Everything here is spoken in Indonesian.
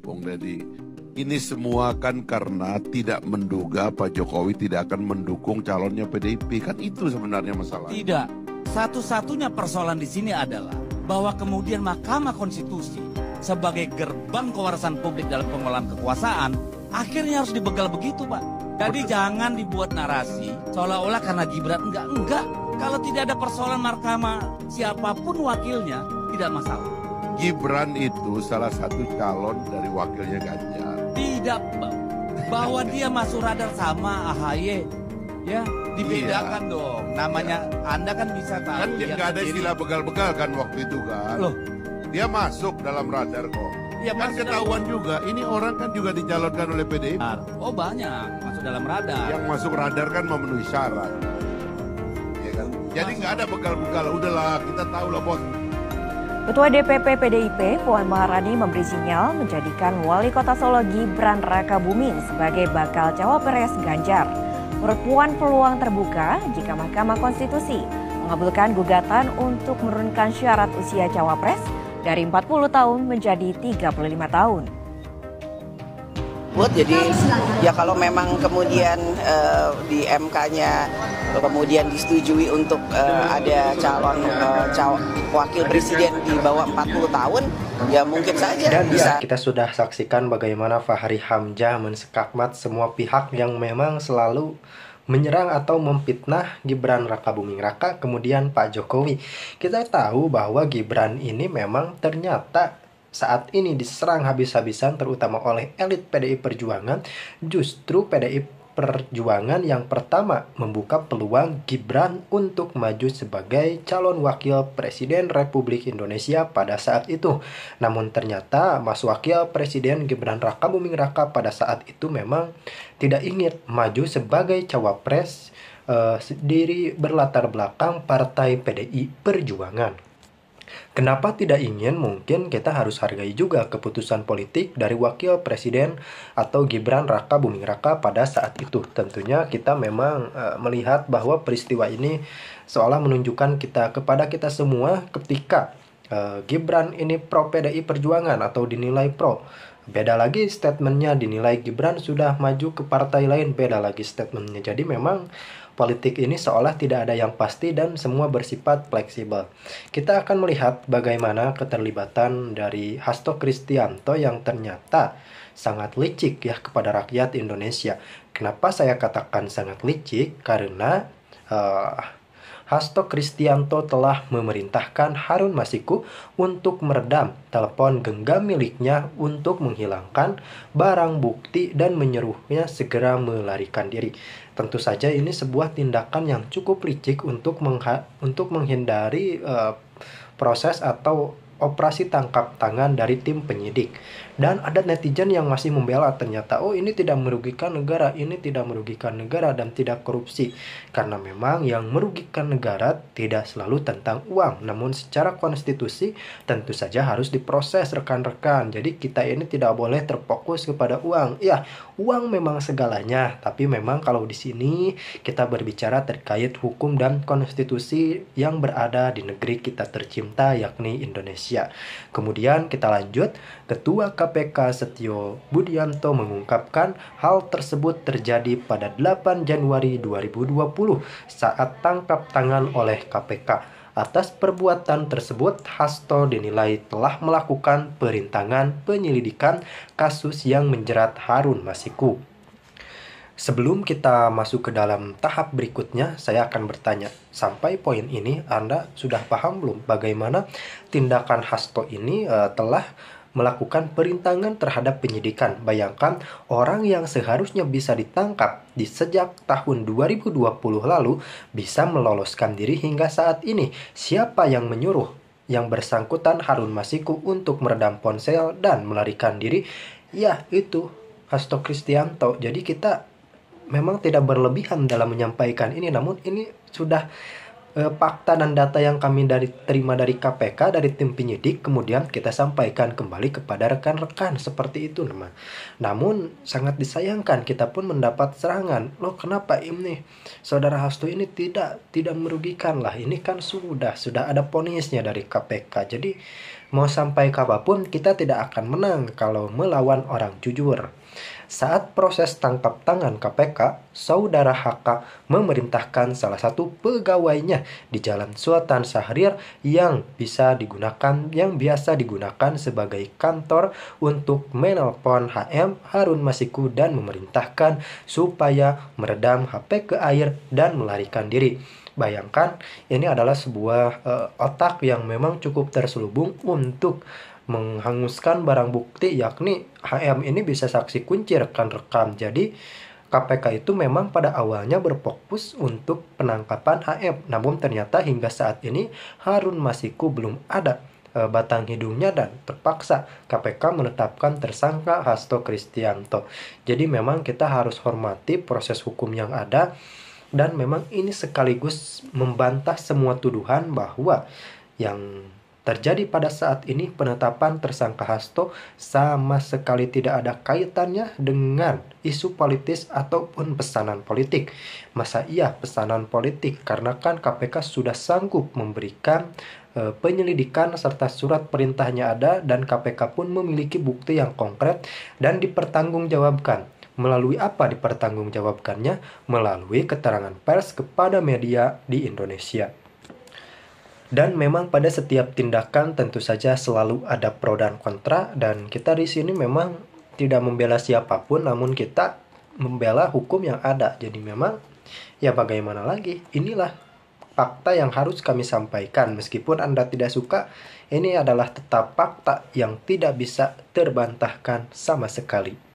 Bung Deddy. Ini semua kan karena tidak menduga Pak Jokowi tidak akan mendukung calonnya PDIP. Kan itu sebenarnya masalah. Tidak. Satu-satunya persoalan di sini adalah bahwa kemudian Mahkamah Konstitusi sebagai gerbang kewarasan publik dalam pengelolaan kekuasaan akhirnya harus dibegal begitu, Pak. Jadi jangan dibuat narasi seolah-olah karena Gibran enggak. Kalau tidak ada persoalan mahkamah siapapun wakilnya tidak masalah. Gibran itu salah satu calon dari wakilnya Ganjar. Tidak, bahwa dia masuk radar sama AHY, ya dibedakan dong. Namanya Anda kan bisa tahu. Kan nggak ada istilah begal-begal kan waktu itu kan. Loh, dia masuk dalam radar kok. Ya, kan ketahuan juga. Ini orang kan juga dicalonkan oleh PDIP. Oh banyak masuk dalam radar. Yang masuk radar kan memenuhi syarat. Ya kan? Jadi nggak ada begal-begal. Udahlah, kita tahu lah bos. Ketua DPP PDIP Puan Maharani memberi sinyal menjadikan Wali Kota Solo Gibran Rakabuming sebagai bakal cawapres Ganjar. Menurut Puan, peluang terbuka jika Mahkamah Konstitusi mengabulkan gugatan untuk menurunkan syarat usia cawapres dari 40 tahun menjadi 35 tahun. Jadi ya kalau memang kemudian di MK-nya kemudian disetujui untuk ada calon wakil presiden di bawah 40 tahun, ya mungkin saja dan bisa. Kita sudah saksikan bagaimana Fahri Hamzah mensekakmat semua pihak yang memang selalu menyerang atau memfitnah Gibran Rakabuming Raka, kemudian Pak Jokowi. Kita tahu bahwa Gibran ini memang ternyata saat ini diserang habis-habisan terutama oleh elit PDI Perjuangan. Justru PDI Perjuangan yang pertama membuka peluang Gibran untuk maju sebagai calon wakil presiden Republik Indonesia pada saat itu. Namun ternyata Mas Wakil Presiden Gibran Rakabuming Raka pada saat itu memang tidak ingin maju sebagai cawapres sendiri berlatar belakang partai PDI Perjuangan. Kenapa tidak ingin? Mungkin kita harus hargai juga keputusan politik dari Wakil Presiden atau Gibran Rakabuming Raka pada saat itu. Tentunya kita memang melihat bahwa peristiwa ini seolah menunjukkan kepada kita semua ketika Gibran ini pro PDI Perjuangan atau dinilai pro. Beda lagi statementnya, dinilai Gibran sudah maju ke partai lain, beda lagi statementnya. Jadi memang politik ini seolah tidak ada yang pasti dan semua bersifat fleksibel. Kita akan melihat bagaimana keterlibatan dari Hasto Kristianto yang ternyata sangat licik ya kepada rakyat Indonesia. Kenapa saya katakan sangat licik? Karena Hasto Kristianto telah memerintahkan Harun Masiku untuk meredam telepon genggam miliknya untuk menghilangkan barang bukti dan menyuruhnya segera melarikan diri. Tentu saja ini sebuah tindakan yang cukup licik untuk menghindari proses atau operasi tangkap tangan dari tim penyidik. Dan ada netizen yang masih membela ternyata, oh ini tidak merugikan negara, ini tidak merugikan negara dan tidak korupsi. Karena memang yang merugikan negara tidak selalu tentang uang, namun secara konstitusi tentu saja harus diproses rekan-rekan. Jadi kita ini tidak boleh terfokus kepada uang. Ya, uang memang segalanya, tapi memang kalau di sini kita berbicara terkait hukum dan konstitusi yang berada di negeri kita tercinta yakni Indonesia. Kemudian kita lanjut, Ketua KPK Setio Budianto mengungkapkan hal tersebut terjadi pada 8 Januari 2020 saat tangkap tangan oleh KPK. Atas perbuatan tersebut, Hasto dinilai telah melakukan perintangan penyelidikan kasus yang menjerat Harun Masiku. Sebelum kita masuk ke dalam tahap berikutnya, saya akan bertanya, sampai poin ini Anda sudah paham belum bagaimana tindakan Hasto ini telah melakukan perintangan terhadap penyidikan? Bayangkan orang yang seharusnya bisa ditangkap di sejak tahun 2020 lalu bisa meloloskan diri hingga saat ini. Siapa yang menyuruh yang bersangkutan Harun Masiku untuk meredam ponsel dan melarikan diri? Ya, itu Hasto Kristianto. Jadi kita memang tidak berlebihan dalam menyampaikan ini, namun ini sudah fakta dan data yang kami terima dari KPK, dari tim penyidik, kemudian kita sampaikan kembali kepada rekan-rekan seperti itu. Namun sangat disayangkan kita pun mendapat serangan, loh kenapa ini saudara Hasto ini tidak merugikan lah, ini kan sudah ada vonisnya dari KPK. Jadi Mau sampai kapanpun kita tidak akan menang kalau melawan orang jujur. Saat proses tangkap tangan KPK, saudara HK memerintahkan salah satu pegawainya di Jalan Sultan Syahrir yang biasa digunakan sebagai kantor untuk menelpon HM Harun Masiku dan memerintahkan supaya meredam HP ke air dan melarikan diri. Bayangkan, ini adalah sebuah otak yang memang cukup terselubung untuk menghanguskan barang bukti, yakni HM ini bisa saksi kunci rekan-rekan. Jadi KPK itu memang pada awalnya berfokus untuk penangkapan HM, namun ternyata hingga saat ini Harun Masiku belum ada batang hidungnya dan terpaksa KPK menetapkan tersangka Hasto Kristianto. Jadi memang kita harus hormati proses hukum yang ada, dan memang ini sekaligus membantah semua tuduhan bahwa yang terjadi pada saat ini penetapan tersangka Hasto sama sekali tidak ada kaitannya dengan isu politis ataupun pesanan politik. Masa iya pesanan politik? Karena kan KPK sudah sanggup memberikan penyelidikan serta surat perintahnya ada, dan KPK pun memiliki bukti yang konkret dan dipertanggungjawabkan. Melalui apa dipertanggungjawabkannya? Melalui keterangan pers kepada media di Indonesia. Dan memang pada setiap tindakan tentu saja selalu ada pro dan kontra, dan kita di sini memang tidak membela siapapun, namun kita membela hukum yang ada. Jadi memang ya bagaimana lagi, inilah fakta yang harus kami sampaikan. Meskipun Anda tidak suka, ini adalah tetap fakta yang tidak bisa terbantahkan sama sekali.